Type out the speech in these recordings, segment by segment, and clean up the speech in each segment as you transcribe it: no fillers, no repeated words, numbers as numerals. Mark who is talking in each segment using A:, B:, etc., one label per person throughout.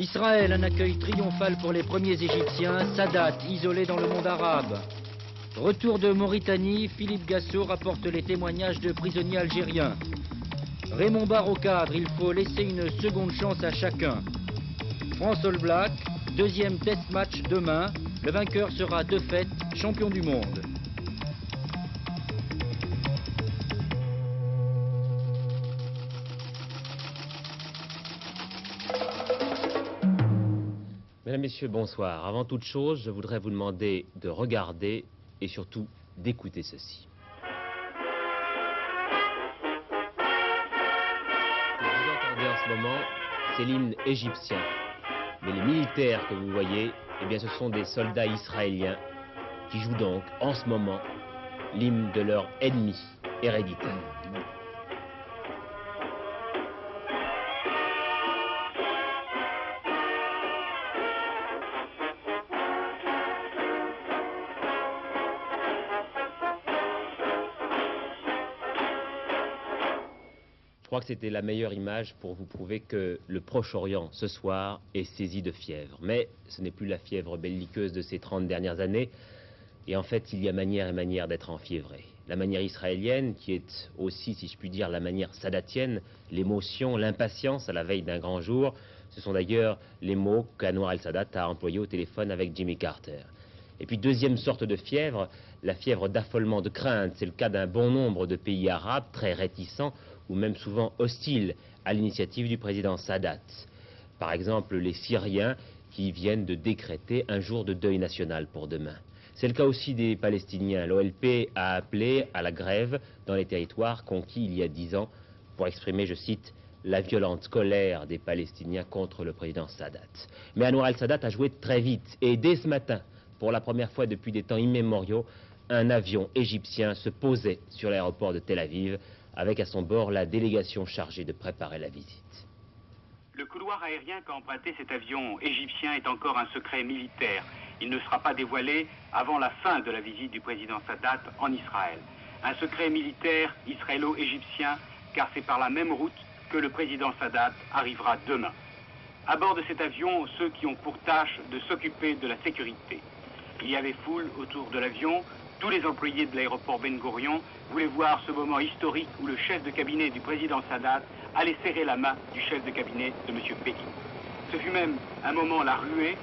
A: Israël, un accueil triomphal pour les premiers Égyptiens, Sadat, isolé dans le monde arabe. Retour de Mauritanie, Philippe Gassot rapporte les témoignages de prisonniers algériens. Raymond Barre au cadre, il faut laisser une seconde chance à chacun. France All Black, deuxième test match demain. Le vainqueur sera de fait champion du monde.
B: Mesdames, Messieurs, bonsoir. Avant toute chose, je voudrais vous demander de regarder et surtout d'écouter ceci. Ce que vous entendez en ce moment, c'est l'hymne égyptien. Mais les militaires que vous voyez, eh bien, ce sont des soldats israéliens qui jouent donc en ce moment l'hymne de leur ennemi héréditaire. Je crois que c'était la meilleure image pour vous prouver que le Proche-Orient, ce soir, est saisi de fièvre. Mais ce n'est plus la fièvre belliqueuse de ces 30 dernières années. Et en fait, il y a manière et manière d'être enfiévré. La manière israélienne, qui est aussi, si je puis dire, la manière sadatienne, l'émotion, l'impatience à la veille d'un grand jour, ce sont d'ailleurs les mots qu'Anwar el-Sadat a employés au téléphone avec Jimmy Carter. Et puis, deuxième sorte de fièvre, la fièvre d'affolement, de crainte. C'est le cas d'un bon nombre de pays arabes très réticents ou même souvent hostiles à l'initiative du président Sadat. Par exemple, les Syriens qui viennent de décréter un jour de deuil national pour demain. C'est le cas aussi des Palestiniens. L'OLP a appelé à la grève dans les territoires conquis il y a 10 ans pour exprimer, je cite, la violente colère des Palestiniens contre le président Sadat. Mais Anwar el-Sadat a joué très vite et dès ce matin, pour la première fois depuis des temps immémoriaux, un avion égyptien se posait sur l'aéroport de Tel Aviv avec à son bord la délégation chargée de préparer la visite.
C: Le couloir aérien qu'a emprunté cet avion égyptien est encore un secret militaire. Il ne sera pas dévoilé avant la fin de la visite du président Sadat en Israël. Un secret militaire israélo-égyptien, car c'est par la même route que le président Sadat arrivera demain. À bord de cet avion, ceux qui ont pour tâche de s'occuper de la sécurité. Il y avait foule autour de l'avion. Tous les employés de l'aéroport Ben Gurion voulaient voir ce moment historique où le chef de cabinet du président Sadat allait serrer la main du chef de cabinet de M. Begin. Ce fut même un moment la ruée.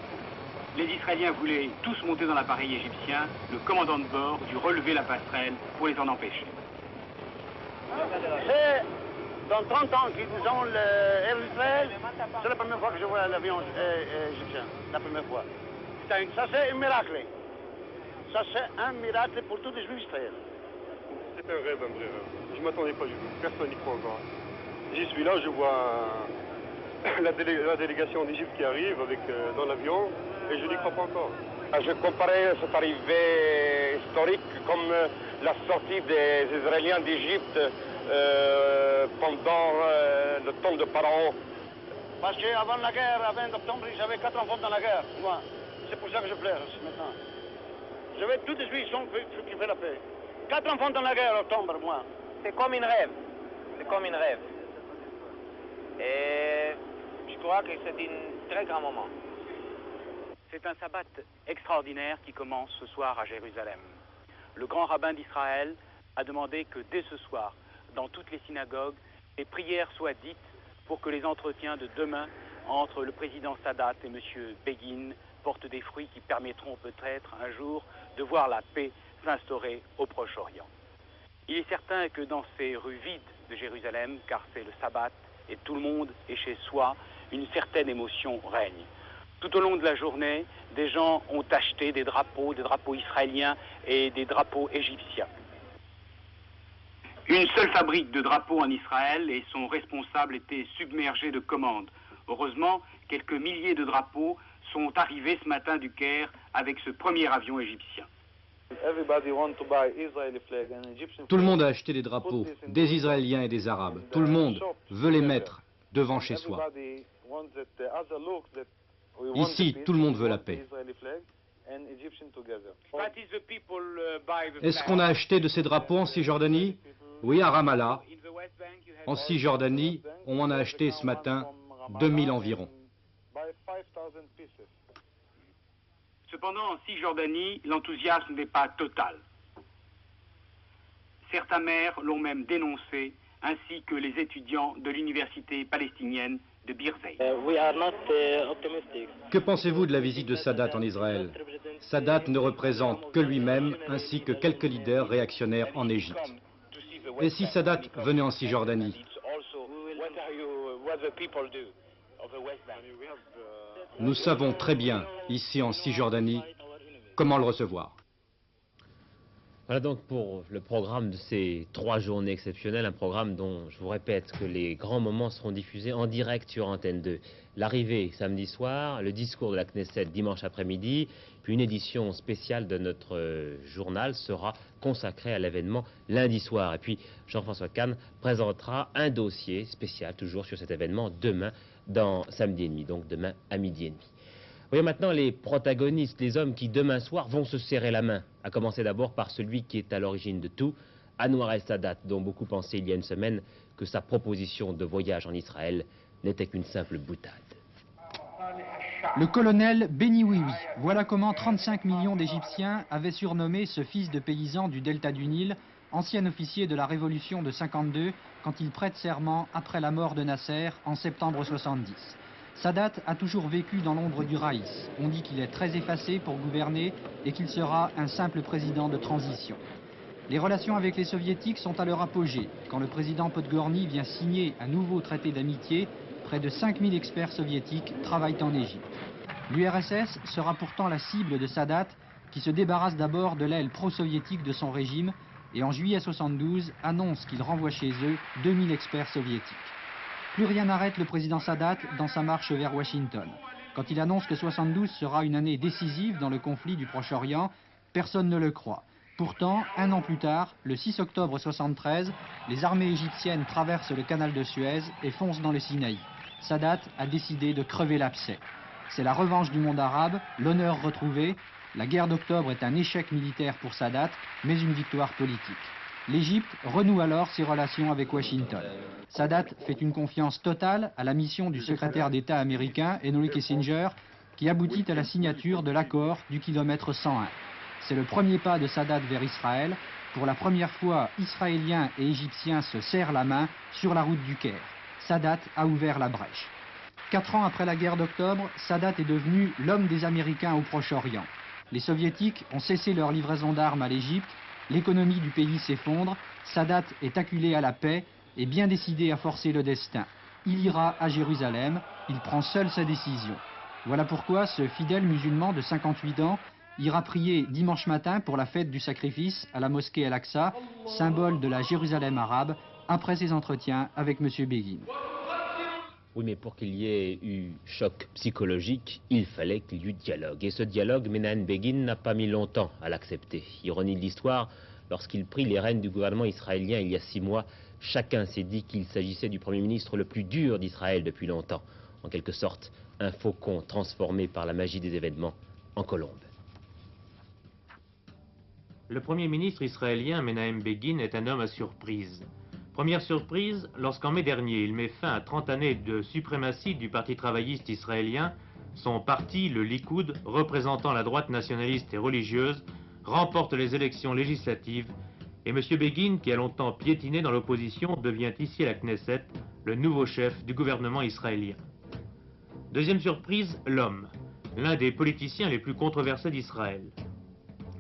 C: Les Israéliens voulaient tous monter dans l'appareil égyptien. Le commandant de bord dut relever la passerelle pour les en empêcher.
D: C'est dans 30 ans qu'ils ont l'Air Israël, c'est la première fois que je vois l'avion égyptien. La première fois. Ça c'est un miracle. Ça, c'est un miracle pour tous les Juifs d'Israël.
E: C'est un rêve, un vrai rêve. Je ne m'attendais pas du tout. Personne n'y croit encore. J'y suis là, je vois la délégation d'Égypte qui arrive dans l'avion et je n'y crois pas encore.
F: Je comparais cette arrivée historique comme la sortie des Israéliens d'Égypte pendant le temps de Pharaon.
D: Parce qu'avant la guerre, à 20 octobre, j'avais 4 enfants dans la guerre, moi. C'est pour ça que je pleure maintenant. Je vais tous les Juifs qui font la paix. 4 enfants dans la guerre, octobre, moi.
G: C'est comme un rêve. C'est comme un rêve. Et je crois que c'est un très grand moment.
C: C'est un sabbat extraordinaire qui commence ce soir à Jérusalem. Le grand rabbin d'Israël a demandé que dès ce soir, dans toutes les synagogues, les prières soient dites pour que les entretiens de demain entre le président Sadat et M. Begin portent des fruits qui permettront peut-être un jour de voir la paix s'instaurer au Proche-Orient. Il est certain que dans ces rues vides de Jérusalem, car c'est le sabbat et tout le monde est chez soi, une certaine émotion règne. Tout au long de la journée, des gens ont acheté des drapeaux israéliens et des drapeaux égyptiens. Une seule fabrique de drapeaux en Israël et son responsable était submergé de commandes. Heureusement, quelques milliers de drapeaux sont arrivés ce matin du Caire avec ce premier avion égyptien.
H: Tout le monde a acheté des drapeaux, des Israéliens et des Arabes. Tout le monde veut les mettre devant chez soi. Ici, tout le monde veut la paix. Est-ce qu'on a acheté de ces drapeaux en Cisjordanie? Oui, à Ramallah. En Cisjordanie, on en a acheté ce matin 2000 environ.
C: Cisjordanie, l'enthousiasme n'est pas total. Certains maires l'ont même dénoncé, ainsi que les étudiants de l'université palestinienne de Birzeit.
H: Que pensez-vous de la visite de Sadat en Israël? Sadat ne représente que lui-même ainsi que quelques leaders réactionnaires en Égypte. Et si Sadat venait en Cisjordanie? Nous savons très bien, ici en Cisjordanie, comment le recevoir.
B: Voilà donc pour le programme de ces 3 journées exceptionnelles, un programme dont je vous répète que les grands moments seront diffusés en direct sur Antenne 2. L'arrivée samedi soir, le discours de la Knesset dimanche après-midi, puis une édition spéciale de notre journal sera consacrée à l'événement lundi soir. Et puis Jean-François Kahn présentera un dossier spécial toujours sur cet événement demain dans Samedi et demi, donc demain à midi et demi. Voyons maintenant les protagonistes, les hommes qui demain soir vont se serrer la main, à commencer d'abord par celui qui est à l'origine de tout, Anwar el-Sadat, dont beaucoup pensaient il y a une semaine que sa proposition de voyage en Israël n'était qu'une simple boutade.
I: Le colonel Béni Oui-Oui, voilà comment 35 millions d'Égyptiens avaient surnommé ce fils de paysan du delta du Nil, ancien officier de la révolution de 52, quand il prête serment après la mort de Nasser en septembre 70. Sadat a toujours vécu dans l'ombre du Raïs. On dit qu'il est très effacé pour gouverner et qu'il sera un simple président de transition. Les relations avec les soviétiques sont à leur apogée. Quand le président Podgorny vient signer un nouveau traité d'amitié, près de 5000 experts soviétiques travaillent en Égypte. L'URSS sera pourtant la cible de Sadat, qui se débarrasse d'abord de l'aile pro-soviétique de son régime et en juillet 72 annonce qu'il renvoie chez eux 2000 experts soviétiques. Plus rien n'arrête le président Sadat dans sa marche vers Washington. Quand il annonce que 72 sera une année décisive dans le conflit du Proche-Orient, personne ne le croit. Pourtant, un an plus tard, le 6 octobre 73, les armées égyptiennes traversent le canal de Suez et foncent dans le Sinaï. Sadat a décidé de crever l'abcès. C'est la revanche du monde arabe, l'honneur retrouvé. La guerre d'octobre est un échec militaire pour Sadat, mais une victoire politique. L'Égypte renoue alors ses relations avec Washington. Sadat fait une confiance totale à la mission du secrétaire d'État américain Henry Kissinger, qui aboutit à la signature de l'accord du kilomètre 101. C'est le premier pas de Sadat vers Israël. Pour la première fois, Israéliens et Égyptiens se serrent la main sur la route du Caire. Sadat a ouvert la brèche. 4 ans après la guerre d'octobre, Sadat est devenu l'homme des Américains au Proche-Orient. Les Soviétiques ont cessé leur livraison d'armes à l'Égypte. L'économie du pays s'effondre, Sadat est acculé à la paix et bien décidé à forcer le destin. Il ira à Jérusalem, il prend seul sa décision. Voilà pourquoi ce fidèle musulman de 58 ans ira prier dimanche matin pour la fête du sacrifice à la mosquée Al-Aqsa, symbole de la Jérusalem arabe, après ses entretiens avec M. Begin.
B: Oui, mais pour qu'il y ait eu choc psychologique, il fallait qu'il y eût dialogue. Et ce dialogue, Menahem Begin n'a pas mis longtemps à l'accepter. Ironie de l'histoire, lorsqu'il prit les rênes du gouvernement israélien il y a 6 mois, chacun s'est dit qu'il s'agissait du Premier ministre le plus dur d'Israël depuis longtemps. En quelque sorte, un faucon transformé par la magie des événements en colombe.
J: Le Premier ministre israélien Menahem Begin est un homme à surprise. Première surprise, lorsqu'en mai dernier, il met fin à 30 années de suprématie du Parti travailliste israélien, son parti, le Likoud, représentant la droite nationaliste et religieuse, remporte les élections législatives et M. Begin, qui a longtemps piétiné dans l'opposition, devient ici à la Knesset le nouveau chef du gouvernement israélien. Deuxième surprise, l'homme, l'un des politiciens les plus controversés d'Israël.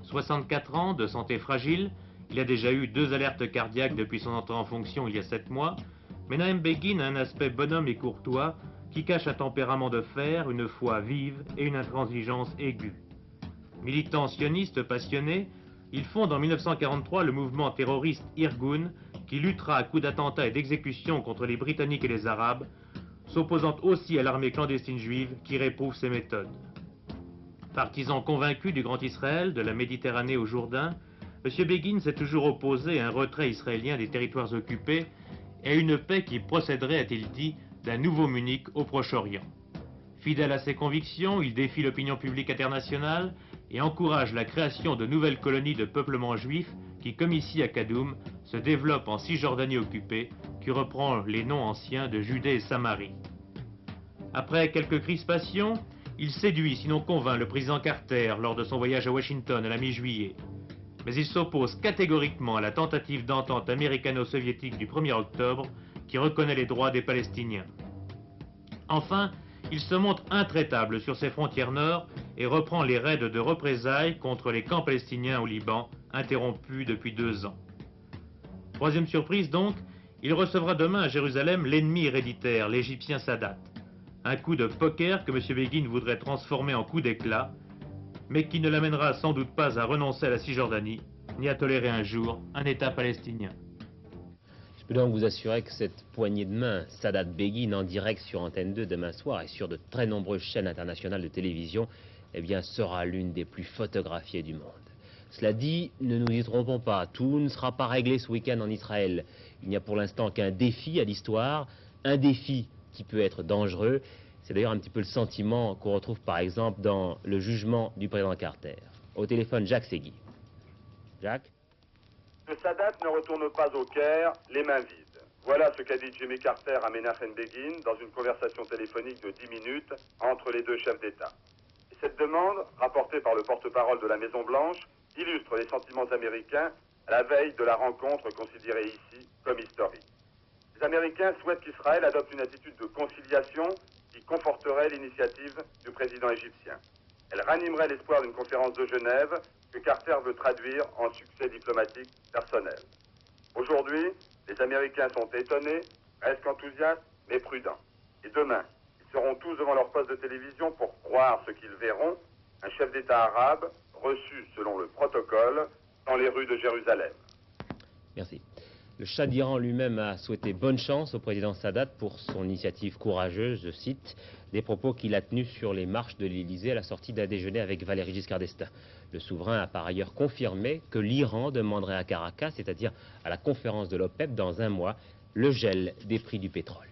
J: 64 ans, de santé fragile, il a déjà eu 2 alertes cardiaques depuis son entrée en fonction il y a 7 mois. Menahem Begin a un aspect bonhomme et courtois qui cache un tempérament de fer, une foi vive et une intransigeance aiguë. Militant sioniste passionné, il fonde en 1943 le mouvement terroriste Irgun qui luttera à coups d'attentats et d'exécutions contre les Britanniques et les Arabes, s'opposant aussi à l'armée clandestine juive qui réprouve ses méthodes. Partisan convaincu du Grand Israël, de la Méditerranée au Jourdain, M. Begin s'est toujours opposé à un retrait israélien des territoires occupés et à une paix qui procéderait, a-t-il dit, d'un nouveau Munich au Proche-Orient. Fidèle à ses convictions, il défie l'opinion publique internationale et encourage la création de nouvelles colonies de peuplement juif qui, comme ici à Kadoum, se développent en Cisjordanie occupée, qui reprend les noms anciens de Judée et Samarie. Après quelques crispations, il séduit, sinon convainc, le président Carter lors de son voyage à Washington à la mi-juillet. Mais il s'oppose catégoriquement à la tentative d'entente américano-soviétique du 1er octobre qui reconnaît les droits des Palestiniens. Enfin, il se montre intraitable sur ses frontières nord et reprend les raids de représailles contre les camps palestiniens au Liban, interrompus depuis 2 ans. Troisième surprise donc, il recevra demain à Jérusalem l'ennemi héréditaire, l'Égyptien Sadat. Un coup de poker que M. Begin voudrait transformer en coup d'éclat, mais qui ne l'amènera sans doute pas à renoncer à la Cisjordanie, ni à tolérer un jour un État palestinien.
B: Je peux donc vous assurer que cette poignée de main, Sadat Begin en direct sur Antenne 2 demain soir et sur de très nombreuses chaînes internationales de télévision, eh bien, sera l'une des plus photographiées du monde. Cela dit, ne nous y trompons pas, tout ne sera pas réglé ce week-end en Israël. Il n'y a pour l'instant qu'un défi à l'histoire, un défi qui peut être dangereux. C'est d'ailleurs un petit peu le sentiment qu'on retrouve par exemple dans le jugement du président Carter. Au téléphone, Jacques Segui. Jacques ?
K: Que Sadat ne retourne pas au Caire, les mains vides. Voilà ce qu'a dit Jimmy Carter à Menachem Begin dans une conversation téléphonique de 10 minutes entre les deux chefs d'État. Et cette demande, rapportée par le porte-parole de la Maison-Blanche, illustre les sentiments américains à la veille de la rencontre considérée ici comme historique. Les Américains souhaitent qu'Israël adopte une attitude de conciliation qui conforterait l'initiative du président égyptien. Elle ranimerait l'espoir d'une conférence de Genève que Carter veut traduire en succès diplomatique personnel. Aujourd'hui, les Américains sont étonnés, presque enthousiastes, mais prudents. Et demain, ils seront tous devant leur poste de télévision pour croire ce qu'ils verront, un chef d'État arabe reçu selon le protocole dans les rues de Jérusalem.
B: Merci. Le Shah d'Iran lui-même a souhaité bonne chance au président Sadat pour son initiative courageuse, je cite, des propos qu'il a tenus sur les marches de l'Élysée à la sortie d'un déjeuner avec Valéry Giscard d'Estaing. Le souverain a par ailleurs confirmé que l'Iran demanderait à Caracas, c'est-à-dire à la conférence de l'OPEP dans un mois, le gel des prix du pétrole.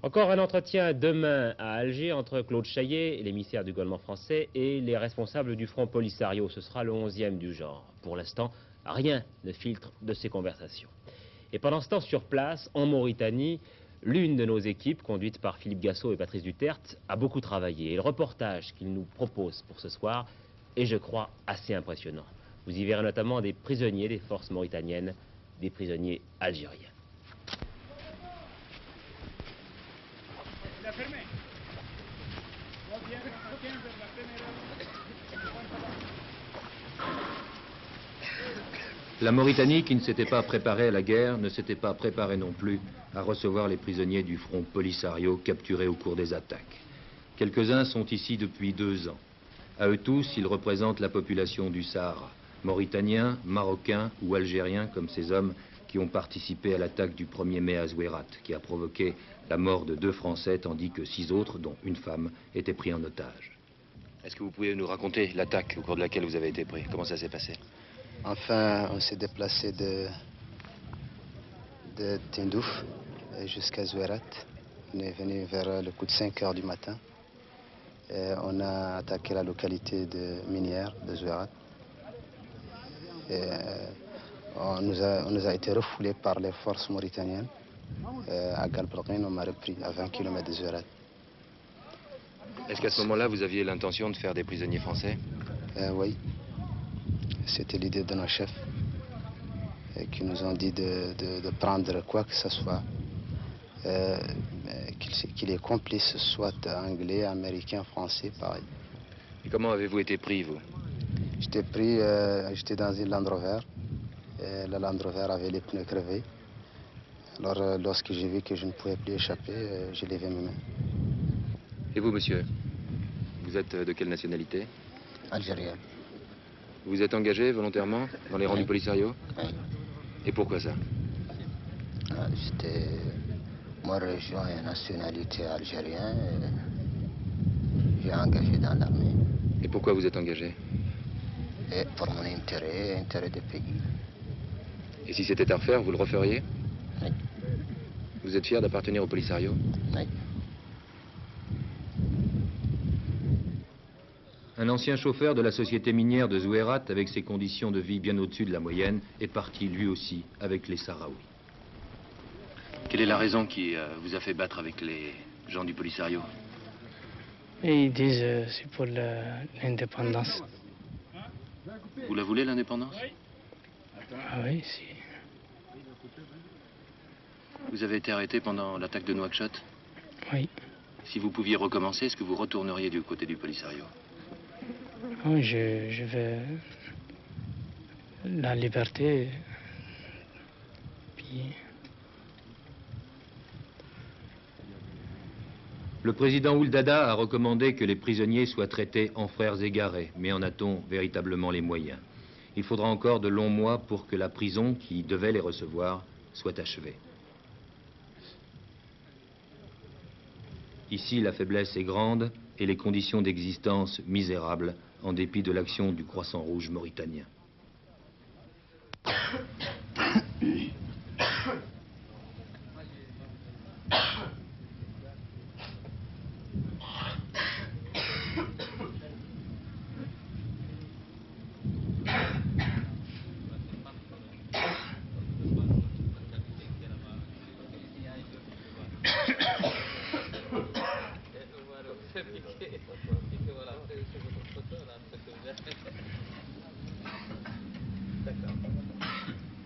B: Encore un entretien demain à Alger entre Claude Chaillet, l'émissaire du gouvernement français, et les responsables du Front Polisario. Ce sera le 11e du genre. Pour l'instant, rien ne filtre de ces conversations. Et pendant ce temps, sur place, en Mauritanie, l'une de nos équipes, conduite par Philippe Gassot et Patrice Duterte, a beaucoup travaillé. Et le reportage qu'il nous propose pour ce soir est, je crois, assez impressionnant. Vous y verrez notamment des prisonniers des forces mauritaniennes, des prisonniers algériens.
H: La Mauritanie, qui ne s'était pas préparée à la guerre, ne s'était pas préparée non plus à recevoir les prisonniers du Front Polisario capturés au cours des attaques. Quelques-uns sont ici depuis 2 ans. À eux tous, ils représentent la population du Sahara, mauritaniens, marocains ou algériens comme ces hommes qui ont participé à l'attaque du 1er mai à Zouérat, qui a provoqué la mort de 2 Français, tandis que 6 autres, dont une femme, étaient pris en otage.
L: Est-ce que vous pouvez nous raconter l'attaque au cours de laquelle vous avez été pris? Comment ça s'est passé?
M: Enfin, on s'est déplacé de Tindouf jusqu'à Zouérat. On est venu vers le coup de 5 heures du matin. Et on a attaqué la localité minière de Zouérat. Et on nous a été refoulés par les forces mauritaniennes. À Galbraqin, on m'a repris à 20 km de Zouérat.
L: Est-ce qu'à ce moment-là, vous aviez l'intention de faire des prisonniers français?
M: Oui. C'était l'idée de nos chefs qui nous ont dit de prendre quoi que ce soit, qu'il est complice, soit anglais, américain, français, pareil.
L: Et comment avez-vous été pris, vous?
M: J'étais pris, j'étais dans une Land Rover, et la Land Rover avait les pneus crevés. Alors lorsque j'ai vu que je ne pouvais plus échapper, j'ai levé mes mains.
L: Et vous, monsieur? Vous êtes de quelle nationalité?
M: Algérien.
L: Vous êtes engagé volontairement dans les rangs du Polisario?
M: Oui.
L: Et pourquoi ça?
M: C'était ma région et nationalité algérienne. J'ai engagé dans l'armée.
L: Et pourquoi vous êtes engagé?
M: Et pour mon intérêt, intérêt du pays.
L: Et si c'était à refaire, vous le referiez?
M: Oui.
L: Vous êtes fier d'appartenir au Polisario?
M: Oui.
H: Un ancien chauffeur de la société minière de Zouérat, avec ses conditions de vie bien au-dessus de la moyenne, est parti lui aussi avec les Sahraouis.
L: Quelle est la raison qui vous a fait battre avec les gens du Polisario?
N: Et ils disent c'est pour l'indépendance.
L: Vous la voulez, l'indépendance?
N: Ah oui, si.
L: Vous avez été arrêté pendant l'attaque de Nouakchott?
N: Oui.
L: Si vous pouviez recommencer, est-ce que vous retourneriez du côté du Polisario?
N: Oui, je veux la liberté. Puis...
H: Le président Ould Daddah a recommandé que les prisonniers soient traités en frères égarés, mais en a-t-on véritablement les moyens? Il faudra encore de longs mois pour que la prison qui devait les recevoir soit achevée. Ici, la faiblesse est grande et les conditions d'existence misérables, en dépit de l'action du Croissant Rouge mauritanien.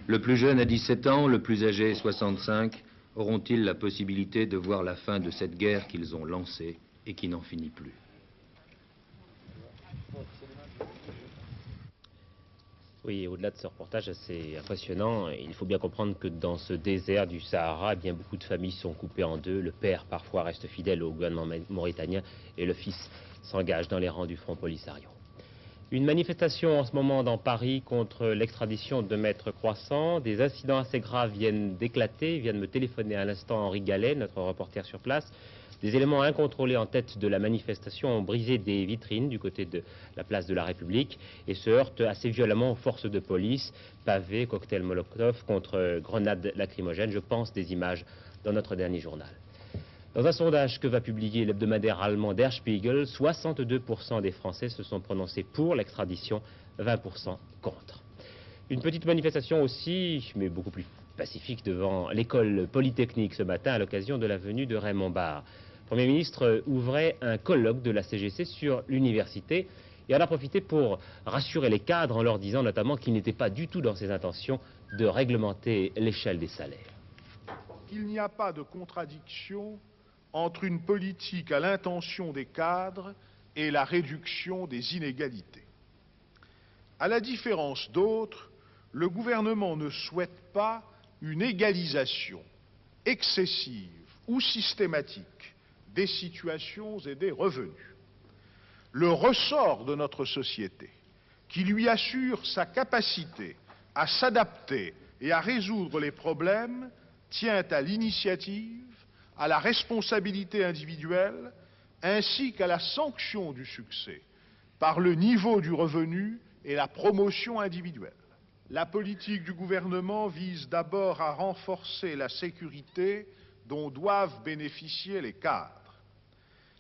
H: Le plus jeune a 17 ans, le plus âgé 65. Auront-ils la possibilité de voir la fin de cette guerre qu'ils ont lancée et qui n'en finit plus?
B: Oui, au-delà de ce reportage assez impressionnant, il faut bien comprendre que dans ce désert du Sahara, eh bien, beaucoup de familles sont coupées en deux. Le père, parfois, reste fidèle au gouvernement mauritanien et le fils s'engage dans les rangs du Front Polisario. Une manifestation en ce moment dans Paris contre l'extradition de Maître Croissant. Des incidents assez graves viennent d'éclater. Vient de me téléphoner à l'instant Henri Gallet, notre reporter sur place. Des éléments incontrôlés en tête de la manifestation ont brisé des vitrines du côté de la place de la République et se heurtent assez violemment aux forces de police. Pavés, cocktails Molotov contre grenades lacrymogènes. Je pense des images dans notre dernier journal. Dans un sondage que va publier l'hebdomadaire allemand Der Spiegel, 62% des Français se sont prononcés pour l'extradition, 20% contre. Une petite manifestation aussi, mais beaucoup plus pacifique, devant l'école polytechnique ce matin à l'occasion de la venue de Raymond Barre. Le Premier ministre ouvrait un colloque de la CGC sur l'université et en a profité pour rassurer les cadres en leur disant notamment qu'il n'était pas du tout dans ses intentions de réglementer l'échelle des salaires.
O: Il n'y a pas de contradiction entre une politique à l'intention des cadres et la réduction des inégalités. À la différence d'autres, le gouvernement ne souhaite pas une égalisation excessive ou systématique des situations et des revenus. Le ressort de notre société, qui lui assure sa capacité à s'adapter et à résoudre les problèmes, tient à l'initiative, à la responsabilité individuelle, ainsi qu'à la sanction du succès par le niveau du revenu et la promotion individuelle. La politique du gouvernement vise d'abord à renforcer la sécurité dont doivent bénéficier les cadres.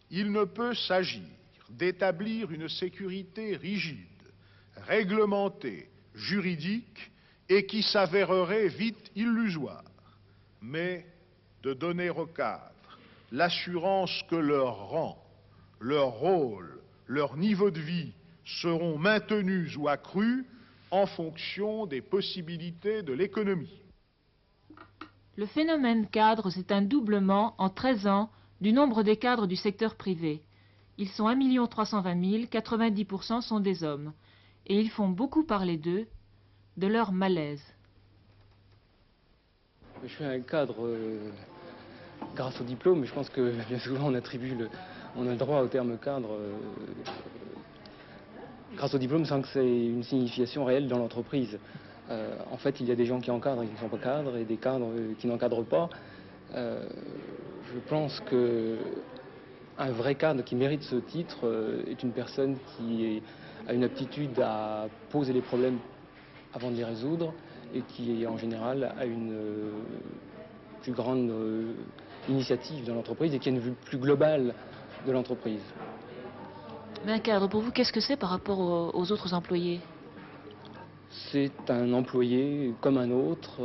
O: Il ne peut s'agir d'établir une sécurité rigide, réglementée, juridique et qui s'avérerait vite illusoire, mais de donner aux cadres l'assurance que leur rang, leur rôle, leur niveau de vie seront maintenus ou accrus en fonction des possibilités de l'économie.
P: Le phénomène cadre s'est un doublement en 13 ans du nombre des cadres du secteur privé. Ils sont 1 320 000, 90% sont des hommes. Et ils font beaucoup parler d'eux, de leur malaise.
Q: Je suis un cadre grâce au diplôme, mais je pense que bien souvent on a le droit au terme cadre grâce au diplôme sans que c'est une signification réelle dans l'entreprise. En fait, il y a des gens qui encadrent et qui ne sont pas cadres, et des cadres qui n'encadrent pas. Je pense qu'un vrai cadre qui mérite ce titre est une personne qui a une aptitude à poser les problèmes avant de les résoudre et qui, en général, a une plus grande initiative dans l'entreprise et qui a une vue plus globale de l'entreprise.
P: Mais un cadre, pour vous, qu'est-ce que c'est par rapport aux autres employés?
Q: C'est un employé comme un autre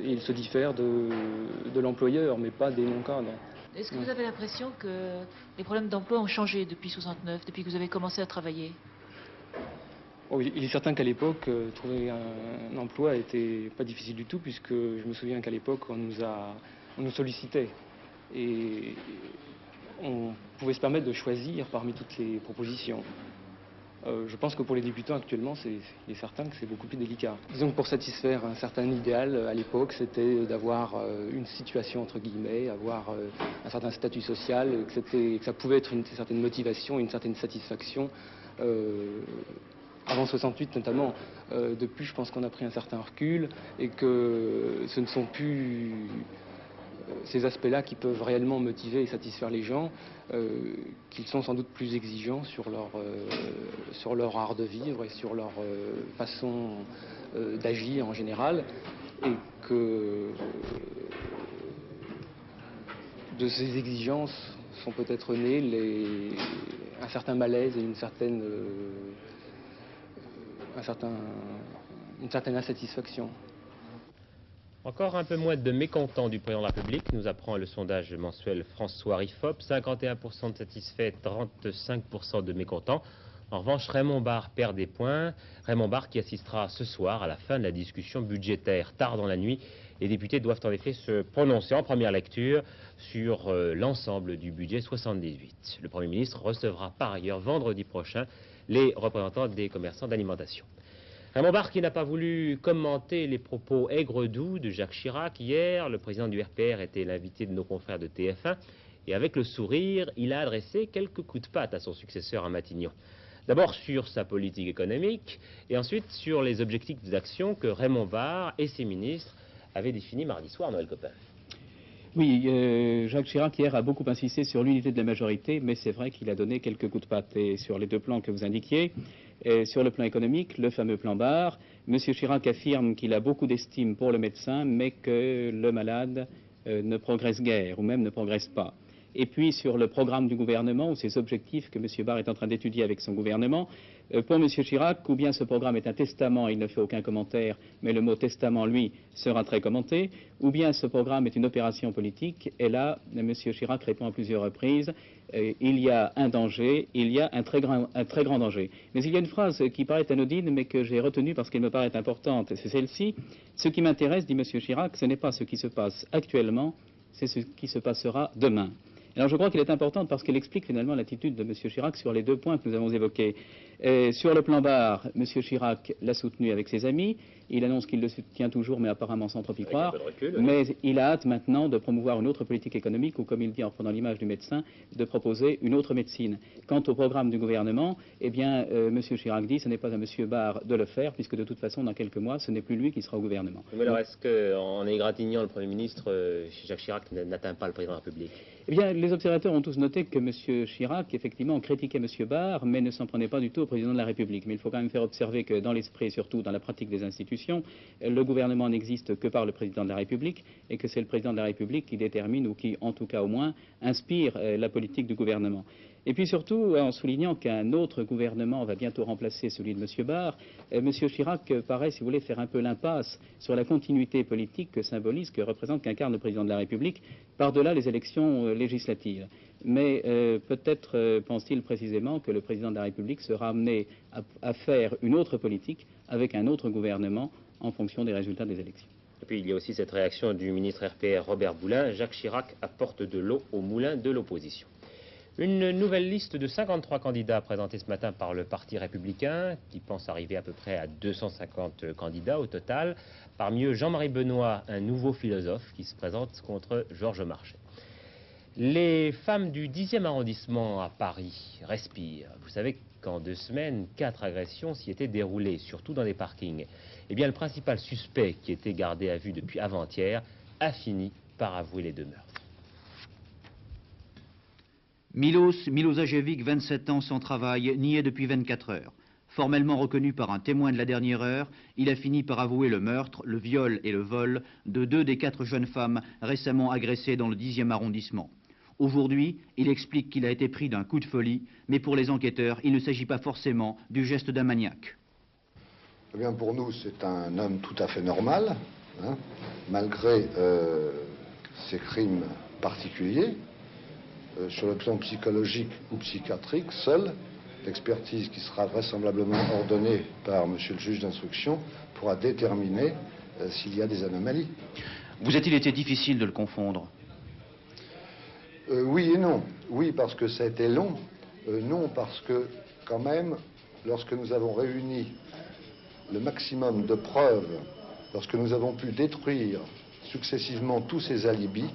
Q: et il se diffère de l'employeur, mais pas des non-cadres.
P: Est-ce que vous avez l'impression que les problèmes d'emploi ont changé depuis 69, depuis que vous avez commencé à travailler?
Q: Oui, il est certain qu'à l'époque, trouver un emploi n'était pas difficile du tout, puisque je me souviens qu'à l'époque, on nous sollicitait. Et on pouvait se permettre de choisir parmi toutes les propositions. Je pense que pour les débutants actuellement, il est certain que c'est beaucoup plus délicat. Disons que pour satisfaire un certain idéal à l'époque, c'était d'avoir une situation entre guillemets, avoir un certain statut social, que ça pouvait être une certaine motivation, une certaine satisfaction. Avant 68 notamment, depuis je pense qu'on a pris un certain recul et que ce ne sont plus ces aspects-là qui peuvent réellement motiver et satisfaire les gens, qu'ils sont sans doute plus exigeants sur leur art de vivre et sur leur façon d'agir en général, et que de ces exigences sont peut-être nés un certain malaise et une certaine insatisfaction.
B: Encore un peu moins de mécontents du président de la République, nous apprend le sondage mensuel François Rifop. 51% de satisfaits, 35% de mécontents. En revanche, Raymond Barre perd des points. Raymond Barre qui assistera ce soir à la fin de la discussion budgétaire. Tard dans la nuit, les députés doivent en effet se prononcer en première lecture sur l'ensemble du budget 78. Le Premier ministre recevra par ailleurs vendredi prochain les représentants des commerçants d'alimentation. Raymond Barre qui n'a pas voulu commenter les propos aigres-doux de Jacques Chirac hier. Le président du RPR était l'invité de nos confrères de TF1 et avec le sourire, il a adressé quelques coups de patte à son successeur à Matignon. D'abord sur sa politique économique et ensuite sur les objectifs d'action que Raymond Barre et ses ministres avaient définis mardi soir, Noël Coppin.
R: Oui, Jacques Chirac hier a beaucoup insisté sur l'unité de la majorité, mais c'est vrai qu'il a donné quelques coups de patte. Et sur les deux plans que vous indiquiez, sur le plan économique, le fameux plan Barre, M. Chirac affirme qu'il a beaucoup d'estime pour le médecin, mais que le malade ne progresse guère, ou même ne progresse pas. Et puis sur le programme du gouvernement, ou ces objectifs que M. Barre est en train d'étudier avec son gouvernement, pour M. Chirac, ou bien ce programme est un testament, il ne fait aucun commentaire, mais le mot testament, lui, sera très commenté, ou bien ce programme est une opération politique, et là, M. Chirac répond à plusieurs reprises, il y a un danger, il y a un très grand danger. Mais il y a une phrase qui paraît anodine, mais que j'ai retenue parce qu'elle me paraît importante, c'est celle-ci. Ce qui m'intéresse, dit M. Chirac, ce n'est pas ce qui se passe actuellement, c'est ce qui se passera demain. Alors je crois qu'elle est importante parce qu'elle explique finalement l'attitude de M. Chirac sur les deux points que nous avons évoqués. Sur le plan Barre, M. Chirac l'a soutenu avec ses amis. Il annonce qu'il le soutient toujours, mais apparemment sans trop y croire. Mais il a hâte maintenant de promouvoir une autre politique économique, ou comme il dit en reprenant l'image du médecin, de proposer une autre médecine. Quant au programme du gouvernement, eh bien, M. Chirac dit que ce n'est pas à M. Barre de le faire, puisque de toute façon, dans quelques mois, ce n'est plus lui qui sera au gouvernement.
B: Mais alors, est-ce qu'en égratignant le Premier ministre, Jacques Chirac n'atteint pas le président de la République?
R: Eh bien, les observateurs ont tous noté que M. Chirac, effectivement, critiquait M. Barre, mais ne s'en prenait pas du tout au président de la République. Mais il faut quand même faire observer que dans l'esprit, et surtout dans la pratique des institutions, le gouvernement n'existe que par le président de la République, et que c'est le président de la République qui détermine, ou qui, en tout cas au moins, inspire la politique du gouvernement. Et puis surtout, en soulignant qu'un autre gouvernement va bientôt remplacer celui de M. Barre, M. Chirac paraît, si vous voulez, faire un peu l'impasse sur la continuité politique que symbolise, que représente, qu'incarne le président de la République, par-delà les élections législatives. Mais peut-être pense-t-il précisément que le président de la République sera amené à faire une autre politique avec un autre gouvernement en fonction des résultats des élections.
B: Et puis il y a aussi cette réaction du ministre RPR Robert Boulin. Jacques Chirac apporte de l'eau au moulin de l'opposition. Une nouvelle liste de 53 candidats présentée ce matin par le Parti républicain, qui pense arriver à peu près à 250 candidats au total. Parmi eux, Jean-Marie Benoît, un nouveau philosophe qui se présente contre Georges Marchais. Les femmes du 10e arrondissement à Paris respirent. Vous savez qu'en 2 semaines, 4 agressions s'y étaient déroulées, surtout dans des parkings. Eh bien, le principal suspect, qui était gardé à vue depuis avant-hier, a fini par avouer les 2 meurtres.
S: Milošević, 27 ans, sans travail, nié depuis 24 heures. Formellement reconnu par un témoin de la dernière heure, il a fini par avouer le meurtre, le viol et le vol de 2 des 4 jeunes femmes récemment agressées dans le 10e arrondissement. Aujourd'hui, il explique qu'il a été pris d'un coup de folie, mais pour les enquêteurs, il ne s'agit pas forcément du geste d'un maniaque.
T: Eh bien, pour nous, c'est un homme tout à fait normal, hein, malgré ses crimes particuliers. sur le plan psychologique ou psychiatrique. Seule l'expertise qui sera vraisemblablement ordonnée par monsieur le juge d'instruction pourra déterminer s'il y a des anomalies.
S: Vous a-t-il été difficile de le confondre?
T: Oui et non. Oui, parce que ça a été long. Non, parce que, quand même, lorsque nous avons réuni le maximum de preuves, lorsque nous avons pu détruire successivement tous ces alibis,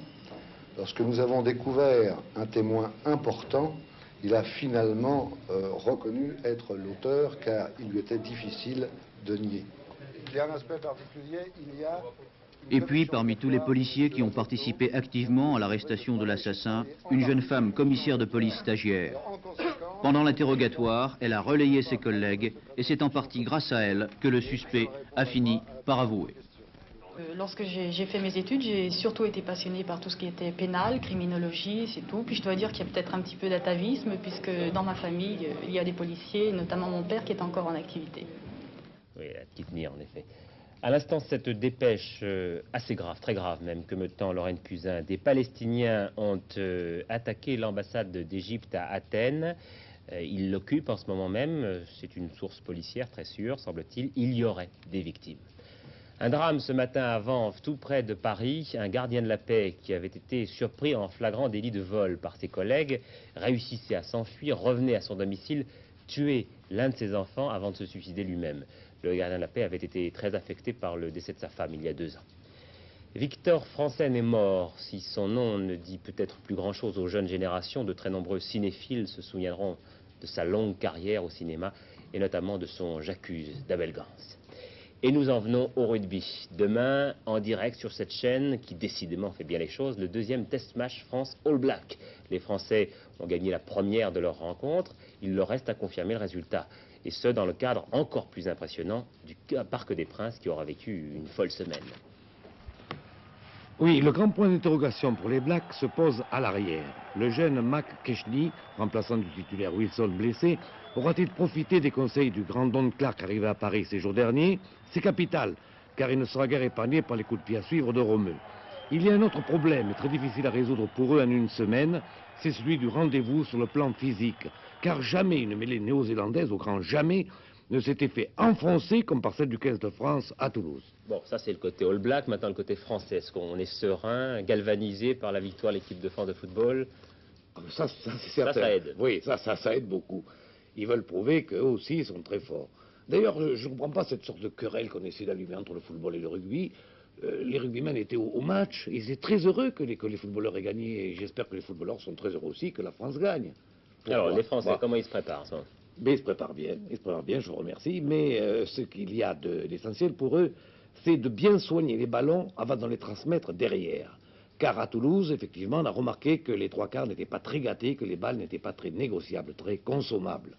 T: lorsque nous avons découvert un témoin important, il a finalement reconnu être l'auteur, car il lui était difficile de nier. Il y a un aspect particulier, il y a...
S: Et puis, parmi tous les policiers qui ont participé activement à l'arrestation de l'assassin, une jeune femme commissaire de police stagiaire. Pendant l'interrogatoire, elle a relayé ses collègues et c'est en partie grâce à elle que le suspect a fini par avouer.
U: Lorsque j'ai fait mes études, j'ai surtout été passionnée par tout ce qui était pénal, criminologie, c'est tout. Puis je dois dire qu'il y a peut-être un petit peu d'atavisme, puisque dans ma famille, il y a des policiers, notamment mon père qui est encore en activité.
B: Oui, la petite Mire, en effet. À l'instant, cette dépêche assez grave, très grave même, que me tend Lorraine Cusin, des Palestiniens ont attaqué l'ambassade d'Égypte à Athènes. Ils l'occupent en ce moment même, c'est une source policière très sûre, semble-t-il, il y aurait des victimes. Un drame ce matin à Vanves, tout près de Paris, un gardien de la paix qui avait été surpris en flagrant délit de vol par ses collègues, réussissait à s'enfuir, revenait à son domicile, tuait l'un de ses enfants avant de se suicider lui-même. Le gardien de la paix avait été très affecté par le décès de sa femme il y a 2 ans. Victor Franssen est mort. Si son nom ne dit peut-être plus grand-chose aux jeunes générations, de très nombreux cinéphiles se souviendront de sa longue carrière au cinéma et notamment de son J'accuse d'Abel Gance. Et nous en venons au rugby. Demain, en direct sur cette chaîne, qui décidément fait bien les choses, le 2e test match France-All Black. Les Français ont gagné la première de leur rencontre. Il leur reste à confirmer le résultat. Et ce, dans le cadre encore plus impressionnant du Parc des Princes, qui aura vécu une folle semaine.
V: Oui, le grand point d'interrogation pour les Blacks se pose à l'arrière. Le jeune Mac Keshney, remplaçant du titulaire Wilson blessé, aura-t-il profité des conseils du grand Don Clark arrivé à Paris ces jours derniers? C'est capital, car il ne sera guère épargné par les coups de pied à suivre de Romeu. Il y a un autre problème, très difficile à résoudre pour eux en une semaine, c'est celui du rendez-vous sur le plan physique. Car jamais une mêlée néo-zélandaise, au grand jamais, ne s'était fait enfoncer comme par celle du 15 de France à Toulouse.
B: Bon, ça c'est le côté All Black, maintenant le côté français. Est-ce qu'on est serein, galvanisé par la victoire de l'équipe de France de football?
V: Ça c'est certain.
B: Ça aide.
V: Oui, ça aide beaucoup. Ils veulent prouver qu'eux aussi ils sont très forts. D'ailleurs, je ne comprends pas cette sorte de querelle qu'on essaie d'allumer entre le football et le rugby. Les rugbymen étaient au match, ils étaient très heureux que les footballeurs aient gagné, et j'espère que les footballeurs sont très heureux aussi que la France gagne. Pourquoi?
B: Alors, les Français, comment ils se préparent ça?
V: Mais ils se préparent bien, je vous remercie, mais ce qu'il y a d'essentiel pour eux, c'est de bien soigner les ballons avant de les transmettre derrière. Car à Toulouse, effectivement, on a remarqué que les 3/4 n'étaient pas très gâtés, que les balles n'étaient pas très négociables, très consommables.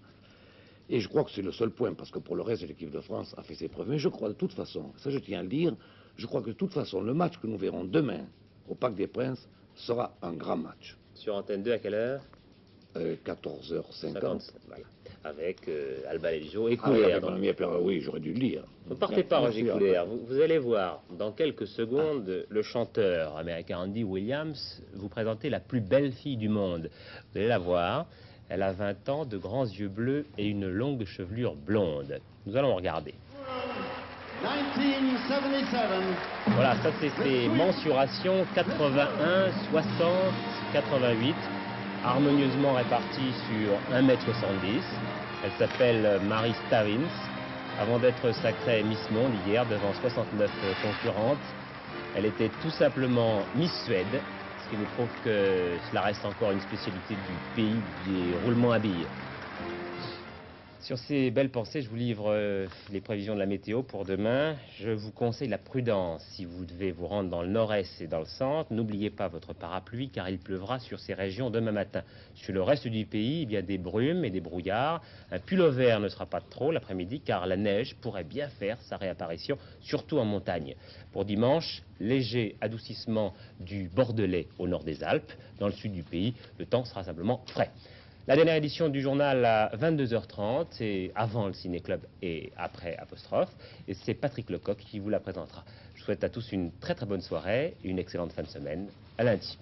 V: Et je crois que c'est le seul point, parce que pour le reste, l'équipe de France a fait ses preuves. Mais je crois de toute façon, ça je tiens à le dire, je crois que de toute façon, le match que nous verrons demain au Parc des Princes sera un grand match.
B: Sur Antenne 2, à quelle heure?
V: 14h50.
B: Voilà. Avec Alba Leggio et Couler.
V: Oui, j'aurais dû le lire.
B: Ne partez pas, Roger Couler. Vous allez voir, dans quelques secondes, le chanteur américain Andy Williams vous présenter la plus belle fille du monde. Vous allez la voir. Elle a 20 ans, de grands yeux bleus et une longue chevelure blonde. Nous allons regarder.
W: 1977.
B: Voilà, ça c'est ses mensurations 81, 60, 88, harmonieusement réparties sur 1m70. Elle s'appelle Mary Stavins, avant d'être sacrée Miss Monde hier devant 69 concurrentes. Elle était tout simplement Miss Suède, ce qui nous prouve que cela reste encore une spécialité du pays des roulements à billes. Sur ces belles pensées, je vous livre les prévisions de la météo pour demain. Je vous conseille la prudence si vous devez vous rendre dans le nord-est et dans le centre. N'oubliez pas votre parapluie car il pleuvra sur ces régions demain matin. Sur le reste du pays, il y a des brumes et des brouillards. Un pull-over ne sera pas de trop l'après-midi car la neige pourrait bien faire sa réapparition, surtout en montagne. Pour dimanche, léger adoucissement du Bordelais au nord des Alpes. Dans le sud du pays, le temps sera simplement frais. La dernière édition du journal à 22h30, c'est avant le Ciné-Club et après Apostrophe. Et c'est Patrick Lecoq qui vous la présentera. Je vous souhaite à tous une très très bonne soirée et une excellente fin de semaine. À lundi.